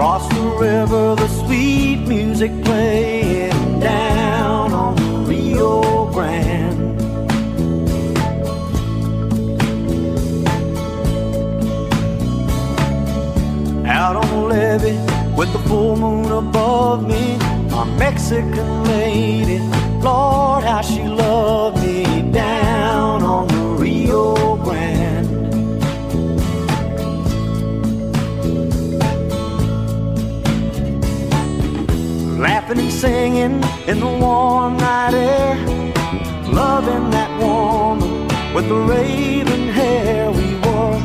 Across the river, the sweet music playing down on the Rio Grande. Out on the levee with the full moon above me, a Mexican lady, Lord, how she loved me down on the Rio Grande. Laughing and singing in the warm night air, loving that woman with the raven hair. We were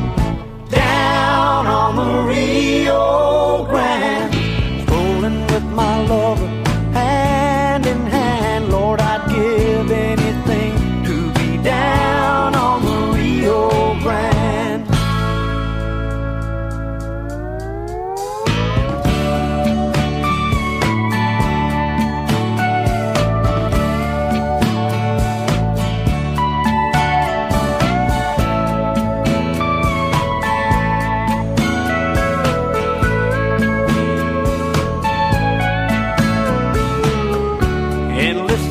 down on the Rio Grande, strolling with my lover, hand in hand. Lord, I'd give anything to be down on the Rio Grande.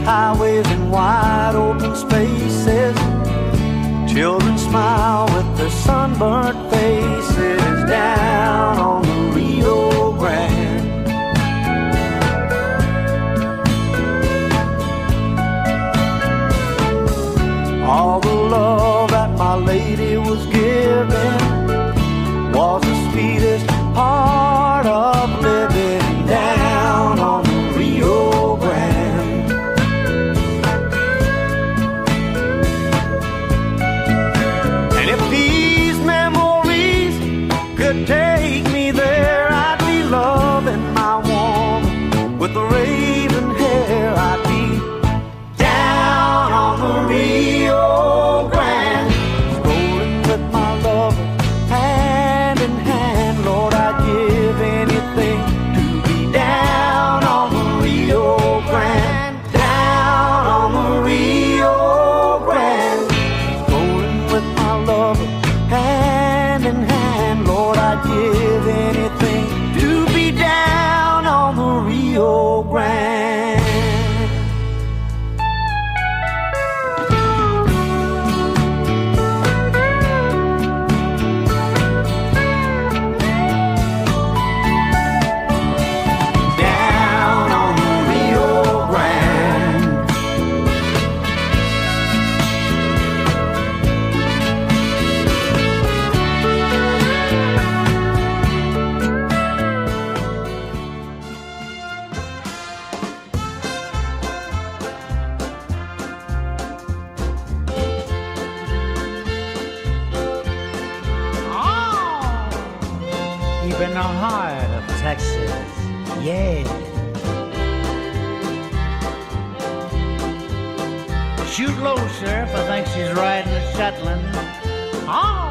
Highways and wide open spaces, children smile with their sunburnt faces down on the Rio Grande. All the love that my lady was giving was the sweetest part of living down on the Rio Grande. Take me there, I'd be loving my woman with the raven hair. I'd be down on the Rio Grande, strolling with my lover, hand in hand. Lord, I'd give anything to be down on the Rio Grande, down on the Rio Grande, strolling with my lover, hand in hand. Lord, I'd give anything to be down on the Rio Grande. Down on the Rio Grande. Deep in the heart of Texas, yeah. Shoot low, Sheriff, I think she's riding a Shetland. Oh!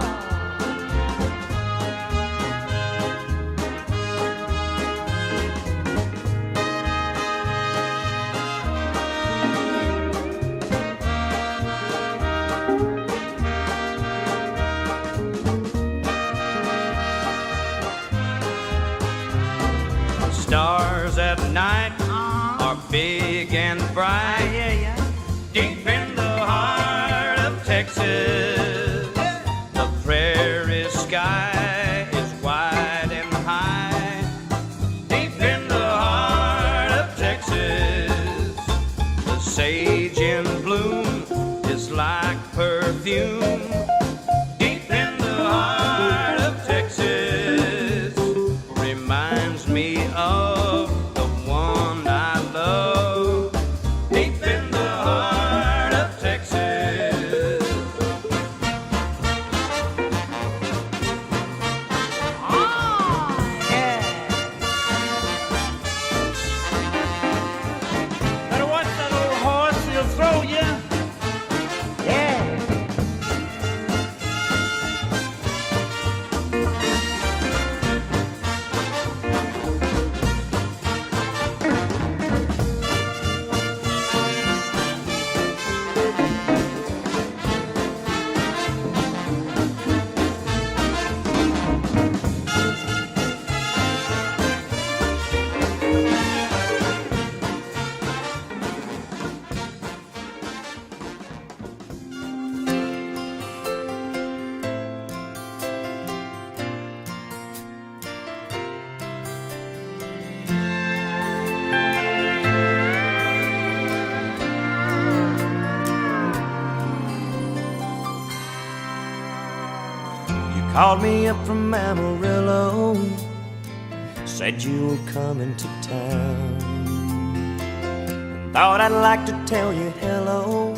Stars at night are big and bright, deep in the heart of Texas. The prairie sky is wide and high, deep in the heart of Texas. The sage in bloom is like perfume, deep in the heart of Texas. Reminds me of the one I love, deep in the heart of Texas. Oh, yeah. Better watch that old horse, he'll throw you. Yeah. called me up from Amarillo, said you were coming to town. Thought I'd like to tell you hello.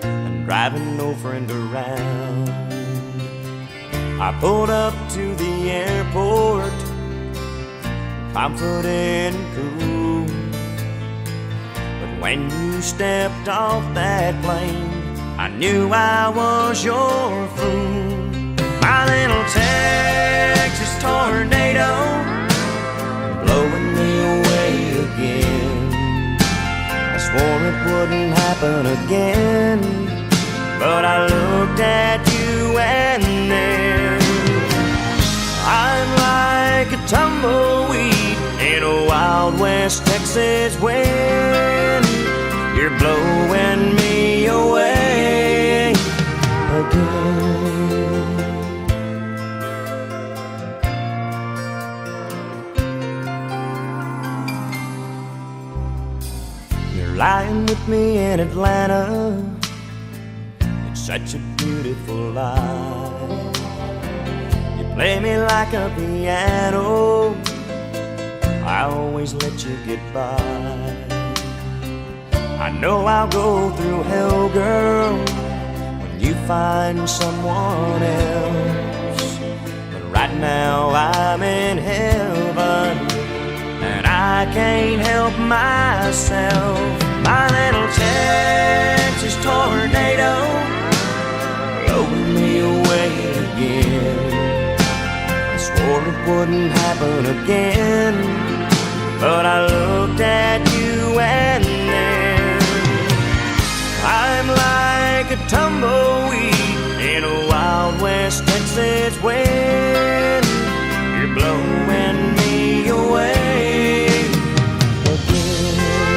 I'm driving no friend around. I pulled up to the airport, confident and cool. But when you stepped off that plane, I knew I was your fool. My little Texas tornado, blowing me away again. I swore it wouldn't happen again, but I looked at you and then I'm like a tumbleweed in a Wild West Texas wind. You're blowing me away again. You're lying with me in Atlanta, it's such a beautiful life. You play me like a piano, I always let you get by. I know I'll go through hell, girl, when you find someone else. But right now I'm in heaven, and I can't help myself. My little Texas tornado, blowing me away again. I swore it wouldn't happen again, but I looked at you and then I'm like a tumbleweed in a Wild West Texas wind. You're blowing me away again.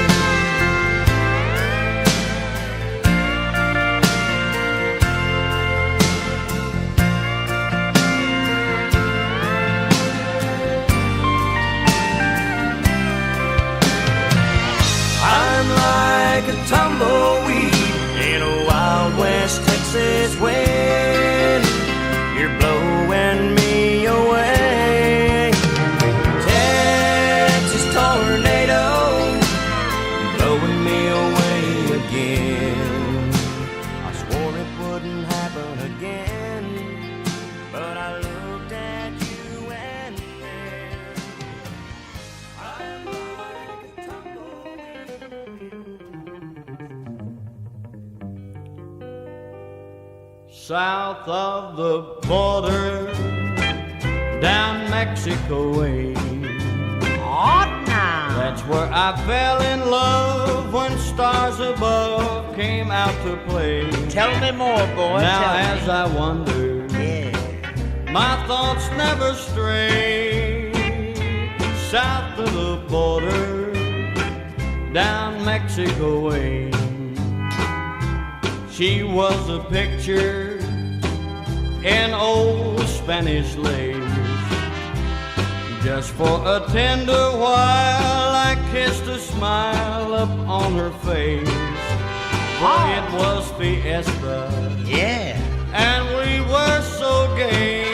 I'm like a tumbleweed in a Wild West Texas wind. You're blowing me away. Texas tornado, blowing me away again. I swore it wouldn't happen again, but I looked at you and then I'm like a tumbleweed. South of the border, down Mexico way. Hot now. That's where I fell in love when stars above came out to play. Tell me more, boy. Now Tell as me. I wonder, my thoughts never stray. South of the border, down Mexico way. She was a picture in old Spanish lace. Just for a tender while I kissed a smile up on her face. For it was fiesta, Yeah. and we were so gay.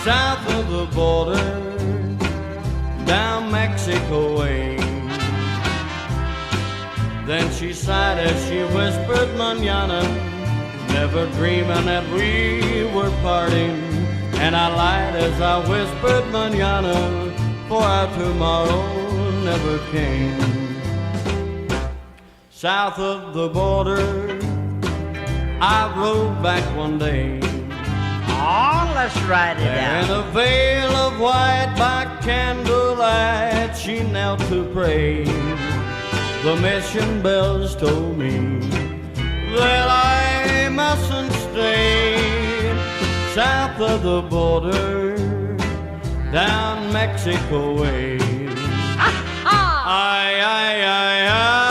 South of the border, down Mexico way. Then she sighed as she whispered mañana, never dreaming that we were parting. And I lied as I whispered mañana, for our tomorrow never came. South of the border, I rode back one day. Oh, let's write it There in out. a veil of white by candlelight, she knelt to pray. The mission bells told me that I mustn't stay. South of the border, down Mexico way. Ay, ay, ay, ay.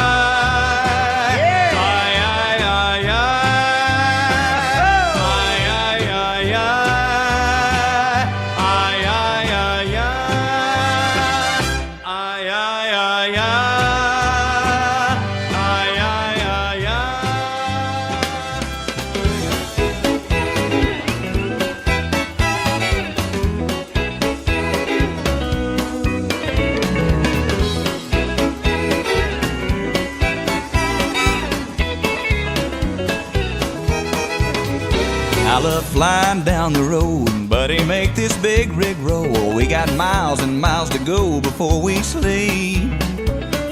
flying down the road. Buddy, make this big rig roll. We got miles and miles to go before we sleep.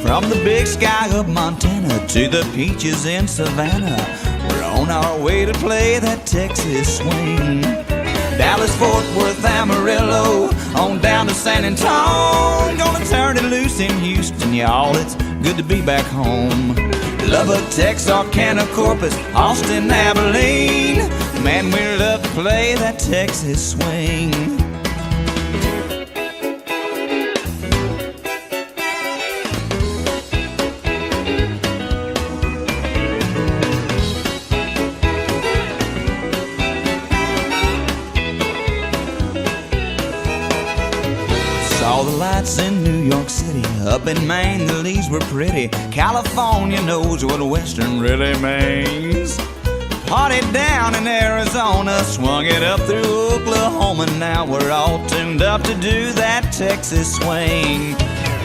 From the big sky of Montana to the peaches in Savannah, we're on our way to play that Texas swing. Dallas, Fort Worth, Amarillo, on down to San Antonio. Gonna turn it loose in Houston, y'all. It's good to be back home. Lubbock, Texarkana, Corpus, Austin, Abilene. Man, we love to play that Texas swing. Saw the lights in New York City. Up in Maine, the leaves were pretty. California knows what Western really means. Partied down in Arizona, swung it up through Oklahoma. Now we're all tuned up to do that Texas swing.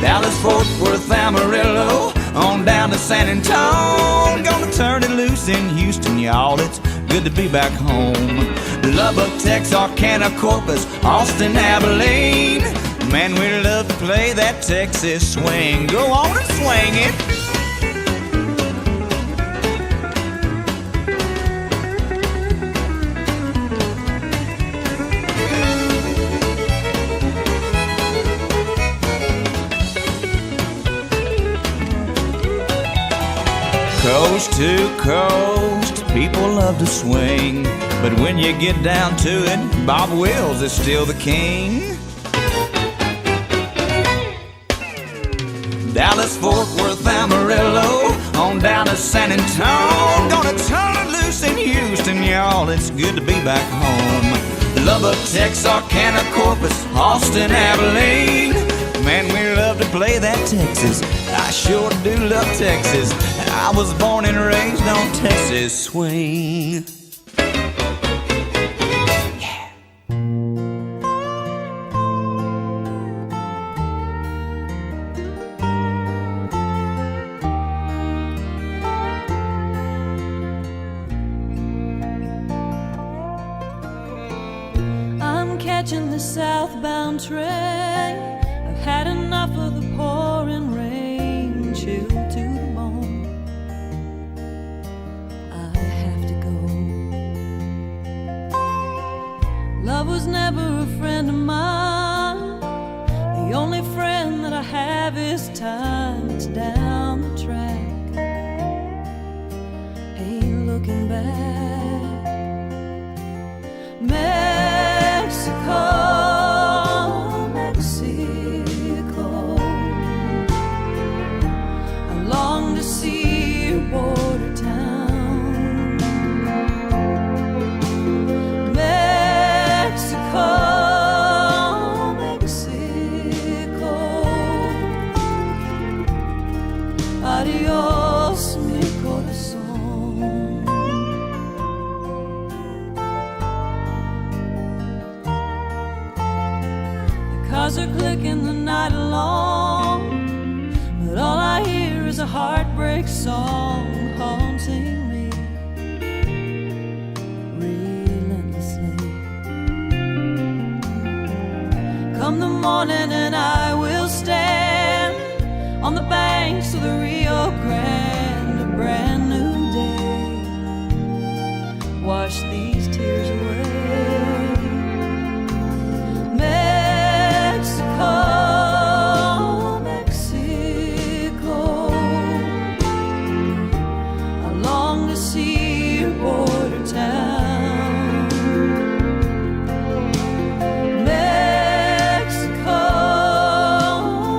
Dallas, Fort Worth, Amarillo, on down to San Antonio. Gonna turn it loose in Houston, y'all. It's good to be back home. Lubbock, Texarkana, Corpus, Austin, Abilene. Man, we love to play that Texas swing. Go on and swing it. Coast to coast, people love to swing. But when you get down to it, Bob Wills is still the king. Dallas, Fort Worth, Amarillo, on down to San Antonio. Gonna turn it loose in Houston, y'all. It's good to be back home. Lubbock, Texarkana, Corpus, Austin, Abilene. Man, we love to play that Texas. I sure do love Texas. I was born and raised on Texas swing. Catching the southbound train. I've had enough of the pouring rain, chilled to the bone. I have to go. Love was never a friend of mine. The only friend that I have is time. It's down the track, ain't looking back. Mexico, Mexico, I long to see your border town. Mexico, Mexico, adios mi corazón. Cars are clicking the night long, but all I hear is a heartbreak song haunting me relentlessly. Come the morning and I will stand on the banks of the Rio Grande, a brand new day. Wash these tears away. Mexico, Mexico, I long to see your border town. Mexico,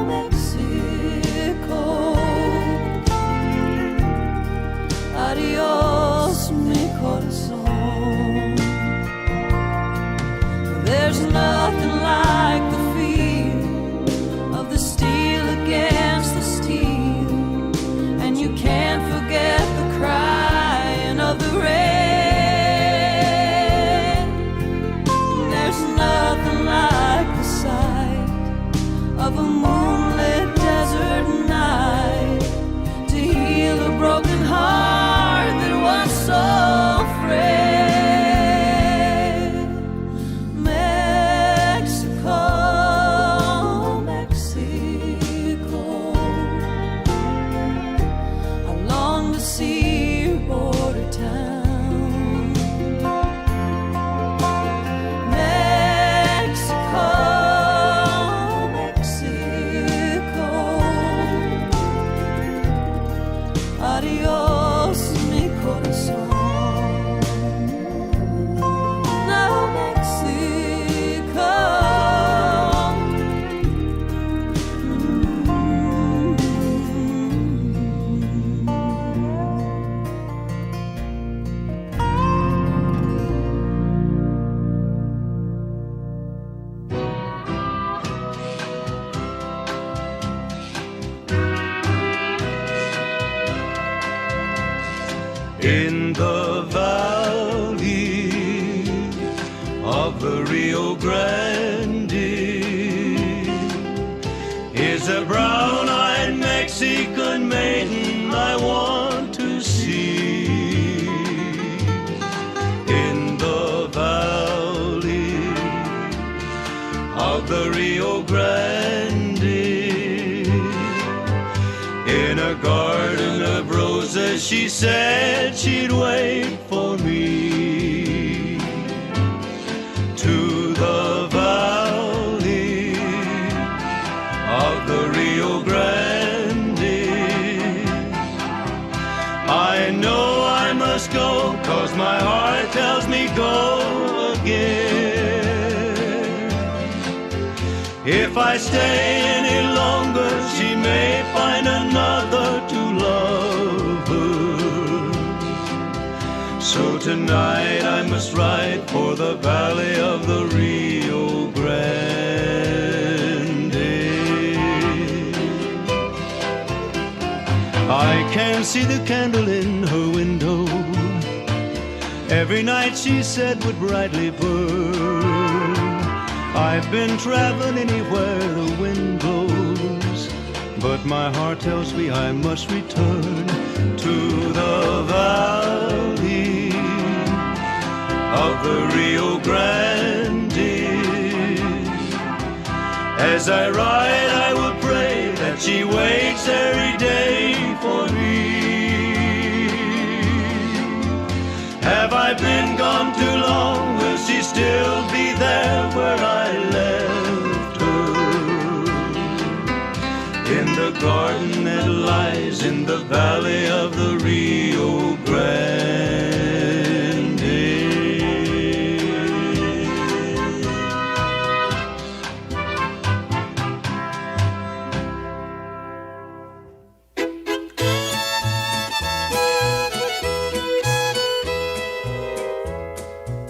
Mexico, adios mi corazón. There's nothing like the feel of the steel against the steel, and you can't forget the crying of the rain. There's nothing like the sight of a moonlit desert night to heal a broken heart that was so frail. In the valley of the Rio Grande is a brown-eyed Mexican maiden I want to see. In the valley of the Rio Grande, in a garden of roses, she said she'd wait for me. To the valley of the Rio Grande, I know I must go, 'cause my heart tells me go again. If I stay any longer, she may find another to love her. So tonight I must ride for the valley of the Rio Grande. I can see the candle in her window. Every night she said would brightly burn. I've been traveling anywhere the wind blows, but my heart tells me I must return to the valley of the Rio Grande. As I ride, I will pray that she waits every day for me. Have I been gone too long? Will she still be there where I left her? In the garden that lies in the valley of the Rio Grande.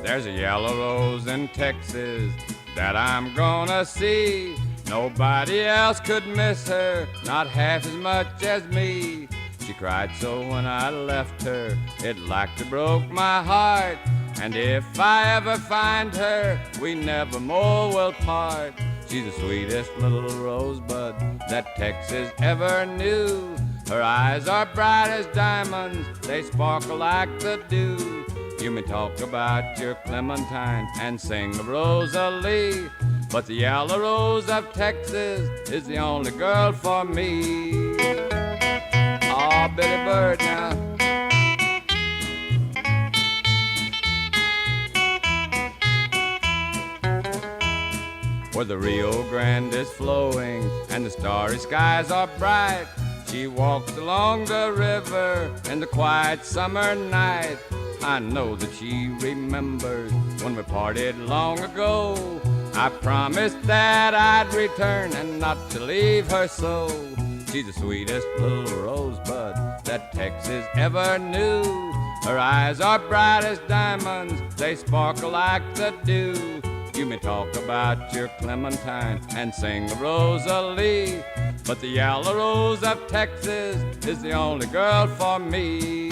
There's a yellow rose in Texas that I'm gonna see. Nobody else could miss her, not half as much as me. She cried so when I left her, it like to broke my heart. And if I ever find her, we never more will part. She's the sweetest little rosebud that Texas ever knew. Her eyes are bright as diamonds, they sparkle like the dew. You may talk about your Clementine and sing of Rosalie, but the yellow rose of Texas is the only girl for me. Oh, Billy Bird now. Where the Rio Grande is flowing and the starry skies are bright, she walks along the river in the quiet summer night. I know that she remembers when we parted long ago. I promised that I'd return and not to leave her so. She's the sweetest little rosebud that Texas ever knew. Her eyes are bright as diamonds, they sparkle like the dew. You may talk about your Clementine and sing of Rosalie, but the yellow rose of Texas is the only girl for me.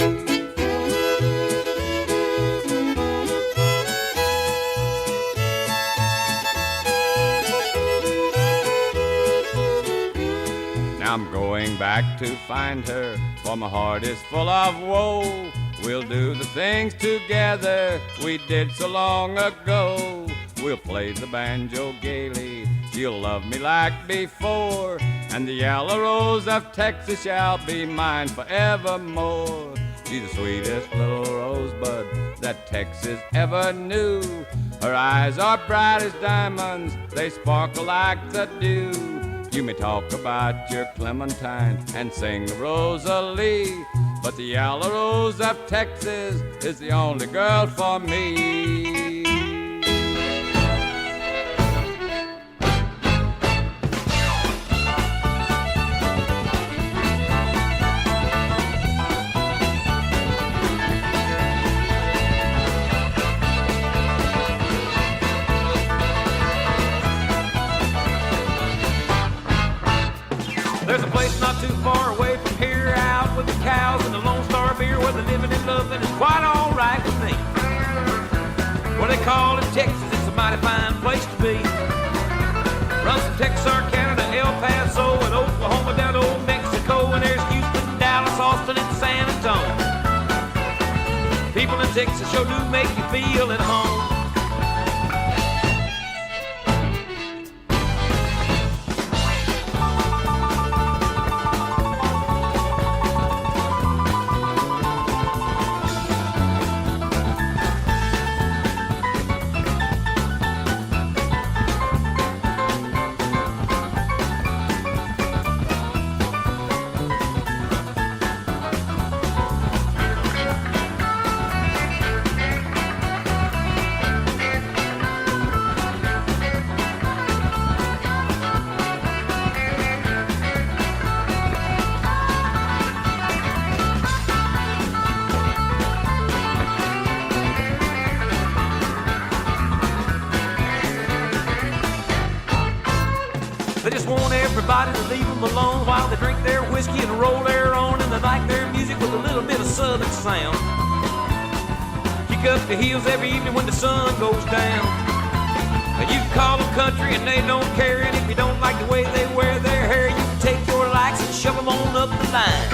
I'm going back to find her, for my heart is full of woe. We'll do the things together we did so long ago. We'll play the banjo gaily, she'll love me like before, and the yellow rose of Texas shall be mine forevermore. She's the sweetest little rosebud that Texas ever knew. Her eyes are bright as diamonds, they sparkle like the dew. You may talk about your Clementine and sing Rosalie, but the yellow rose of Texas is the only girl for me. There's a place not too far away from here, out with the cows and the Lone Star beer, where they're living and loving quite all right with me. What they call it Texas, it's a mighty fine place to be. Runs from Texarkana to El Paso and Oklahoma down to Old Mexico, and there's Houston, Dallas, Austin, and San Antonio. People in Texas sure do make you feel at home. They just want everybody to leave them alone while they drink their whiskey and roll their own, and they like their music with a little bit of southern sound. Kick up the heels every evening when the sun goes down. And you can call them country and they don't care, and if you don't like the way they wear their hair, you can take your likes and shove them on up the line.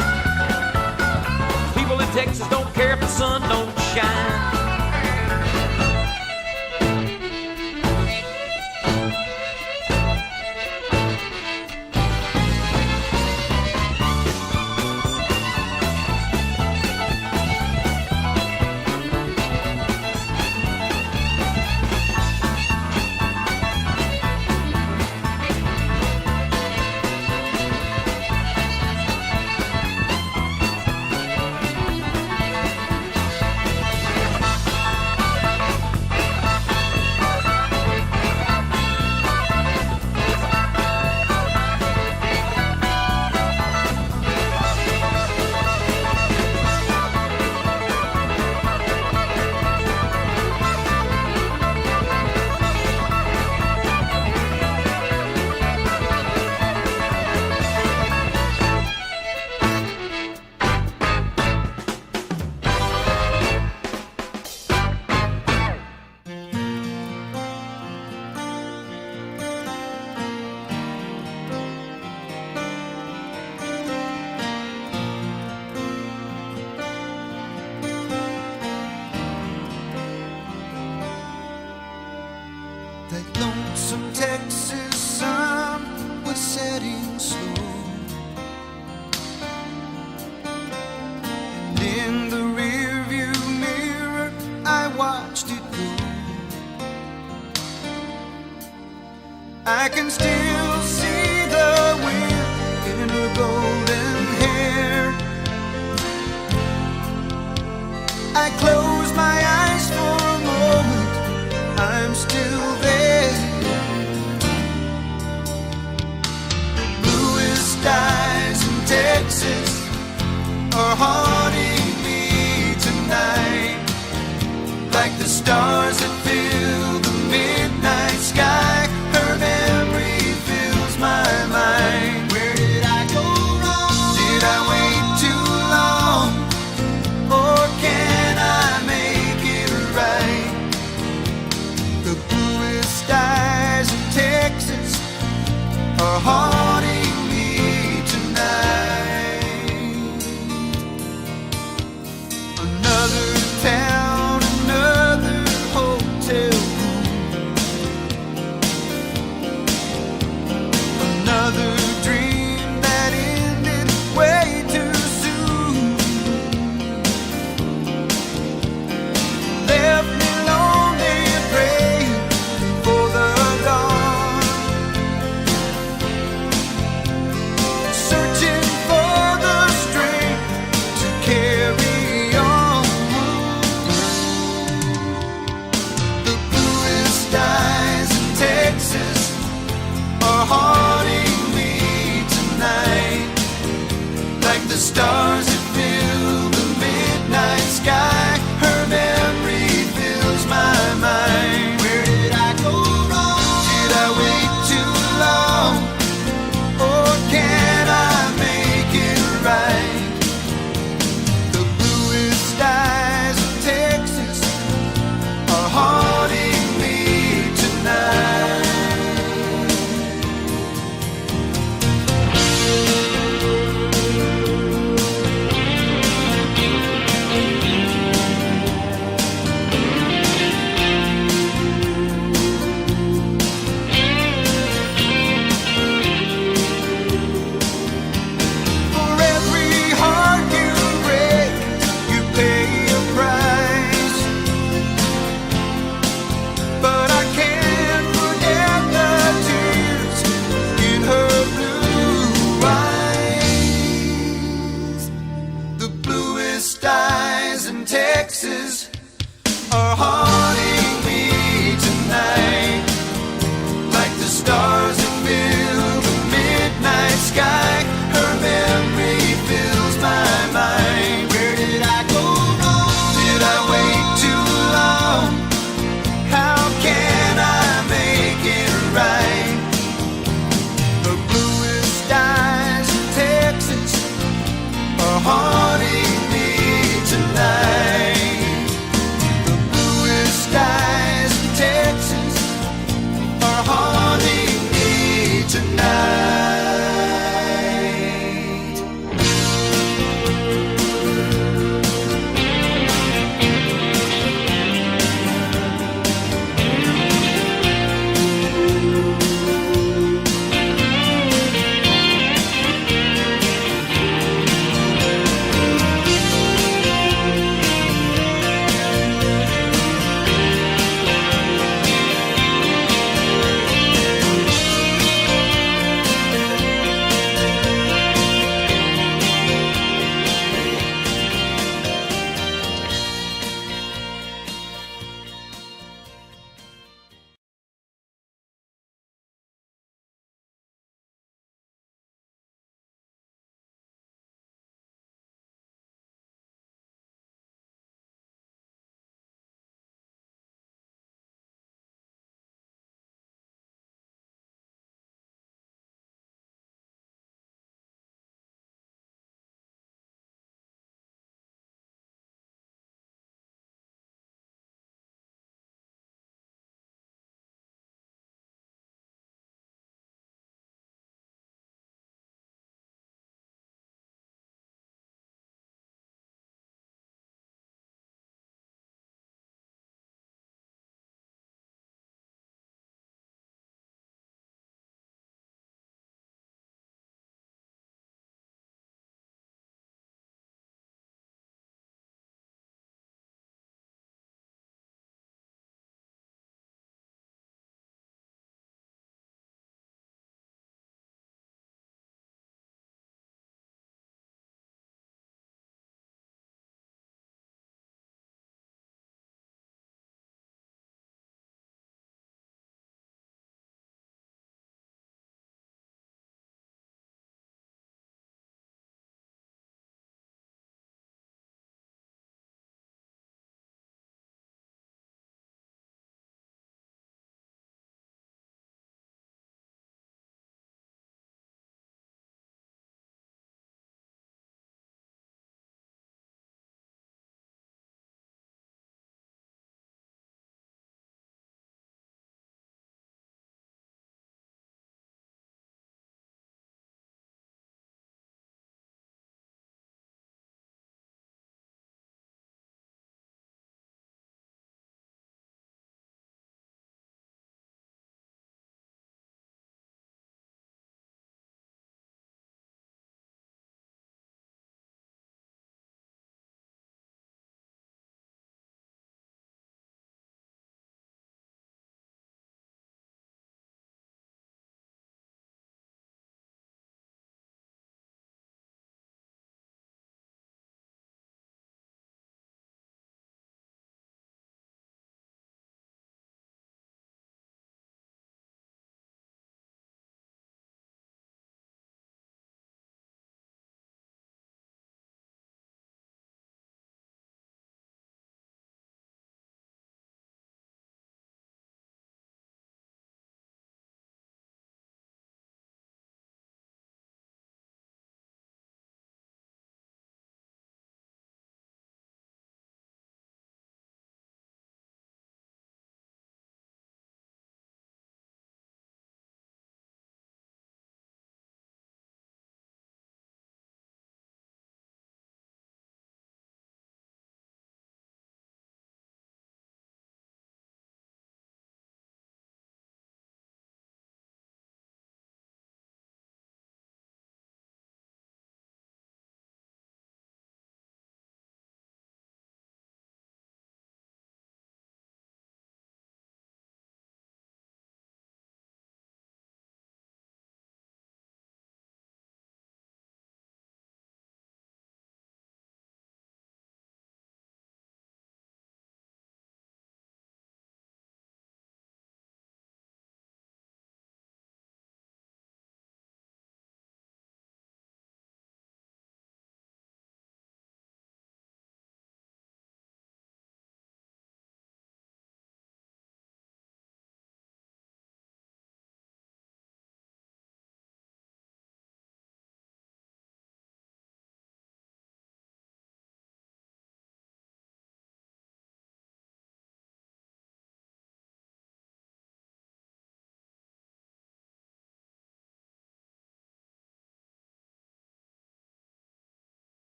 People in Texas don't care if the sun don't shine. That lonesome Texas sun was setting slow, and in the rearview mirror I watched it go. I can still see the wind in her golden hair. I close my eyes for a moment, I'm still there. The bluest skies in Texas are haunting me tonight, like the stars that fill the midnight sky. Her memory fills my mind. Where did I go wrong? Did I wait too long? Or can I make it right? The bluest skies in Texas are haunting me tonight. Another town, another hotel room, another dream that ended way too soon. Left me lonely and praying for the dawn, searching for the strength to carry on. The bluest skies in Texas are haunting me tonight, like the stars that fill the midnight sky. Her memory fills my mind. Where did I go wrong? Did I wait too long? Or can I make it right? The bluest skies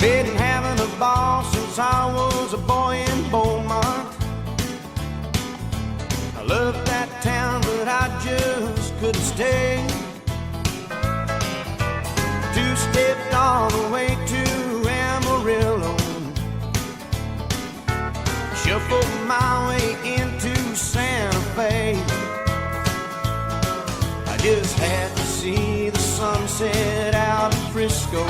Been having a ball since I was a boy in Beaumont. I loved that town, but I just couldn't stay. Two-stepped all the way to Amarillo, shuffled my way into Santa Fe. I just had to see the sunset out of Frisco.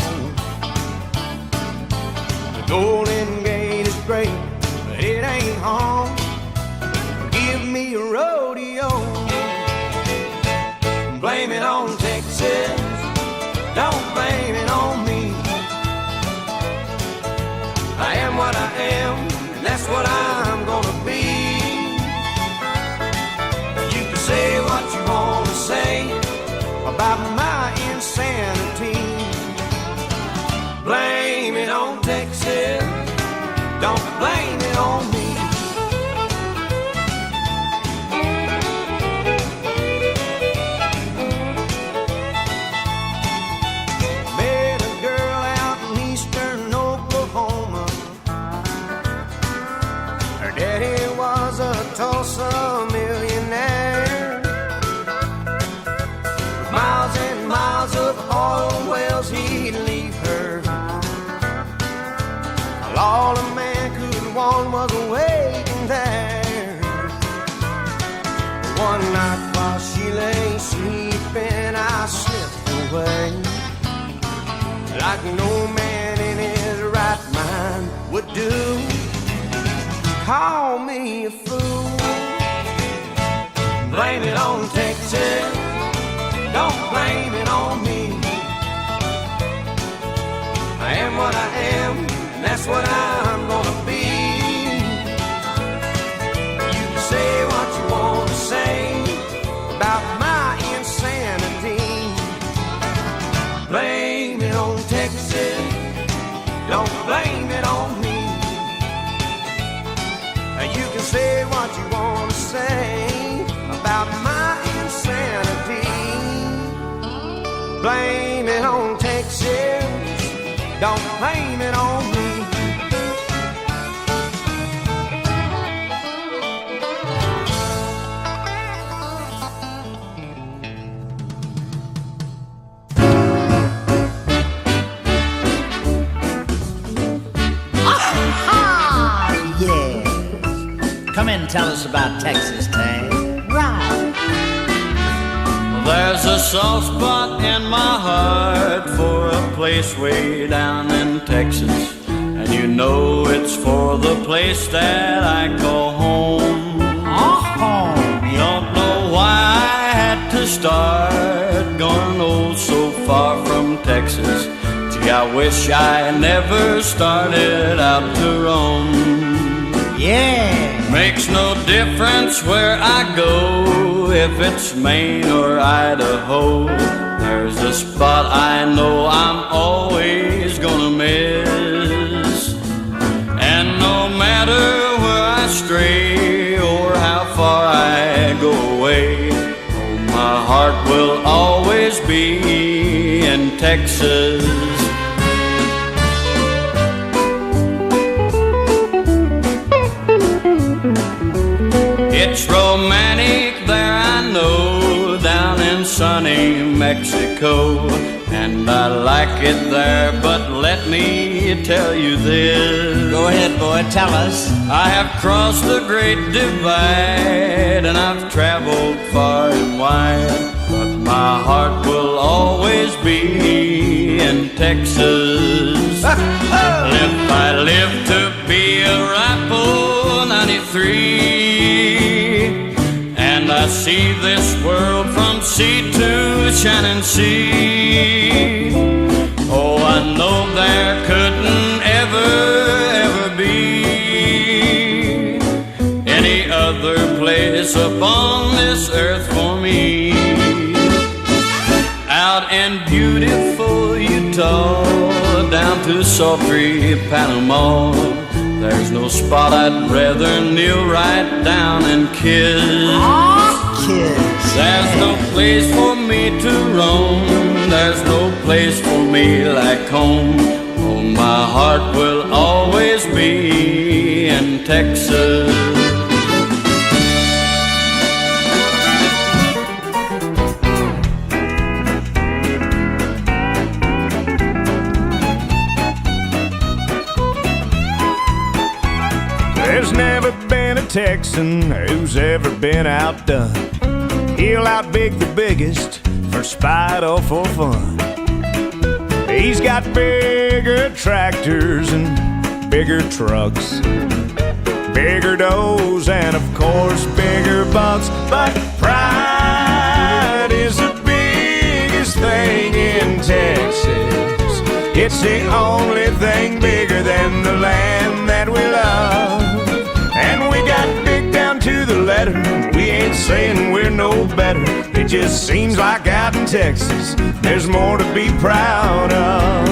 The Golden Gate is great, but it ain't home. Give me a rodeo, blame it on Texas, don't blame it on me. I am what I am, and that's what I'm gonna be. You can say what you want to say about my insanity. Blame it on Texas, don't blame it on me. Met a girl out in eastern Oklahoma. Her daddy was a Tulsa millionaire. Miles and miles of oil wells he'd leave her. All a man could want was waiting there. One night while she lay sleeping, I slipped away, like no man in his right mind would do. Call me a fool, blame it on Texas, don't blame it on me. I am what I am, and that's what I'm gonna be. You can say what you want to say about my insanity. Blame it on Texas, don't blame it on me. You can say what you want to say about my insanity. Blame it on Texas, don't blame it on me. Come in and tell us about Texas, Tay. Right. There's a soft spot in my heart for a place way down in Texas, and you know it's for the place that I call home. Don't know why I had to start going oh so far from Texas. Gee, I wish I never started out to roam. Yeah. Makes no difference where I go, if it's Maine or Idaho. There's a spot I know I'm always gonna miss. And no matter where I stray or how far I go away, oh, my heart will always be in Texas. It's romantic there, I know, down in sunny Mexico, and I like it there, but let me tell you this. Go ahead, boy, tell us. I have crossed the great divide, and I've traveled far and wide, but my heart will always be in Texas. If I live to be a ripe old 93, and I see this world from sea to shining sea, oh, I know there couldn't ever be any other place upon this earth for me. Out in beautiful Utah, down to sultry Panama, there's no spot I'd rather kneel right down and kiss. There's no place for me to roam, there's no place for me like home. Oh, my heart will always be in Texas. There's never been a Texan who's ever been outdone. He'll outbig the biggest for spite or for fun. He's got bigger tractors and bigger trucks, bigger does and of course bigger bucks. But pride is the biggest thing in Texas. It's the only thing bigger than the land that we love. And we got big down to the letter. We ain't saying we're no better. It just seems like out in Texas there's more to be proud of.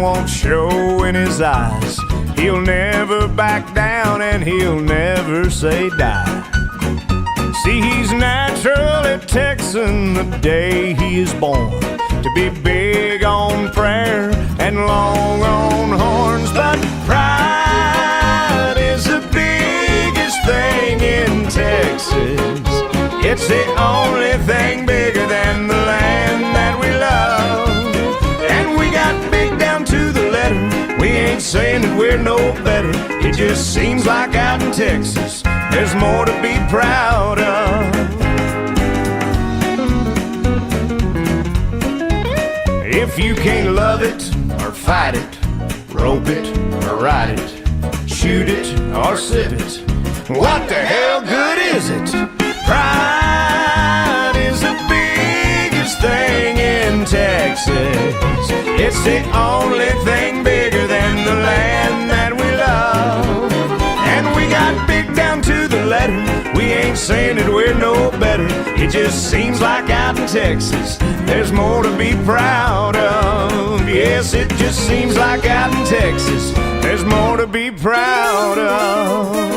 Won't show in his eyes. He'll never back down and he'll never say die. See, he's naturally Texan the day he is born, to be big on prayer and long on horns. But pride is the biggest thing in Texas. It's the only thing bigger than the land that we love. And we got big down to the letter. We ain't saying that we're no better. It just seems like out in Texas there's more to be proud of. If you can't love it or fight it, rope it or ride it, shoot it or sip it, what the hell good is it? Pride is the biggest thing in Texas. It's the only thing bigger than the land that we love. And we got big down to the letter. We ain't saying that we're no better. It just seems like out in Texas there's more to be proud of. Yes, it just seems like out in Texas there's more to be proud of.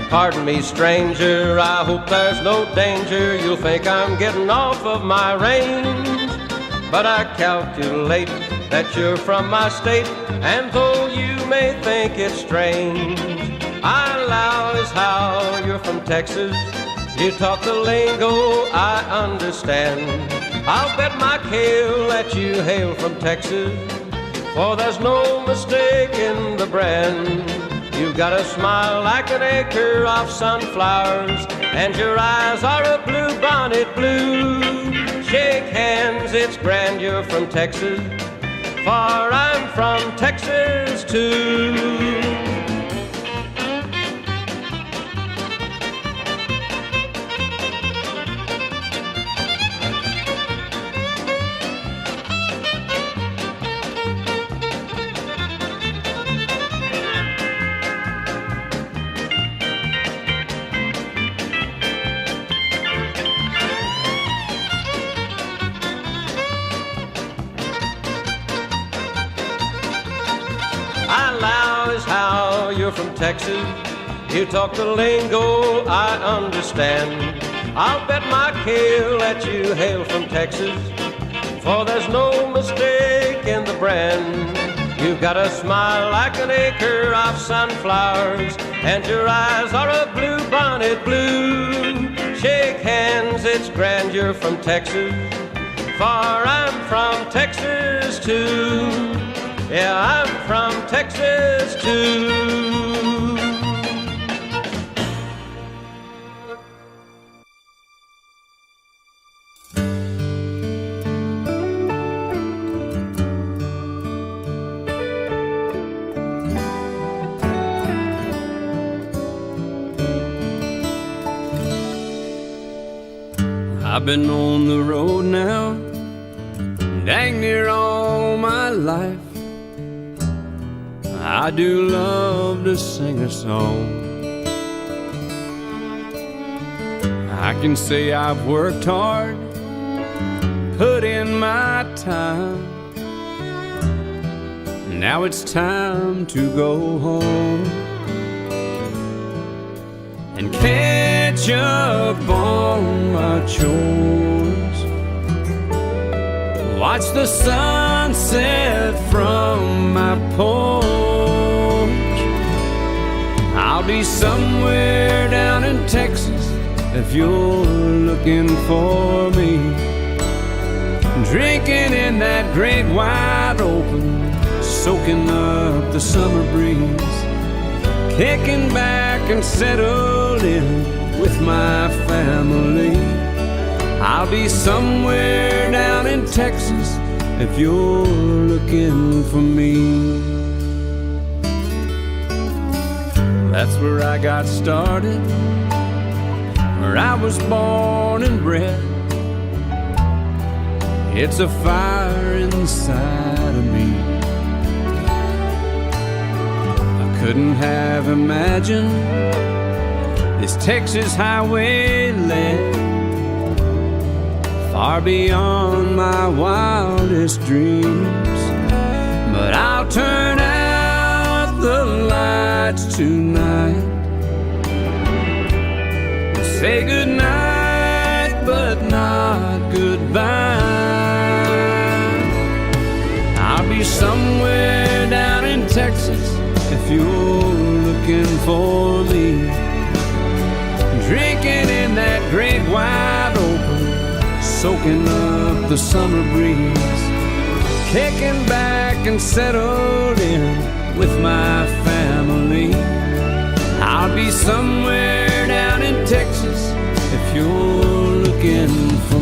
Pardon me, stranger, I hope there's no danger. You'll think I'm getting off of my range. But I calculate that you're from my state, and though you may think it's strange, I allow as how you're from Texas. You talk the lingo I understand. I'll bet my kale that you hail from Texas, for there's no mistake in the brand. You've got a smile like an acre of sunflowers, and your eyes are a blue bonnet blue. Shake hands, it's grand you're from Texas, for I'm from Texas too. From Texas, you talk the lingo I understand. I'll bet my kale that you hail from Texas, for there's no mistake in the brand. You've got a smile like an acre of sunflowers, and your eyes are a blue bonnet blue. Shake hands, it's grand you're from Texas, for I'm from Texas too. Yeah, I'm from Texas too. I've been on the road now dang near all my life. I do love to sing a song. I can say I've worked hard, put in my time. Now it's time to go home and catch up on my chores. Watch the sunset from my porch. I'll be somewhere down in Texas if you're looking for me, drinking in that great wide open, soaking up the summer breeze, kicking back and settled in with my family. I'll be somewhere down in Texas if you're looking for me. That's where I got started, where I was born and bred. It's a fire inside of me I couldn't have imagined this Texas highway led far beyond my wildest dreams. But I'll turn out the lights tonight, say goodnight, but not goodbye. I'll be somewhere down in Texas if you're looking for me, drinking in that great wide open, soaking up the summer breeze, kicking back and settled in with my family. I'll be somewhere down in Texas if you're looking for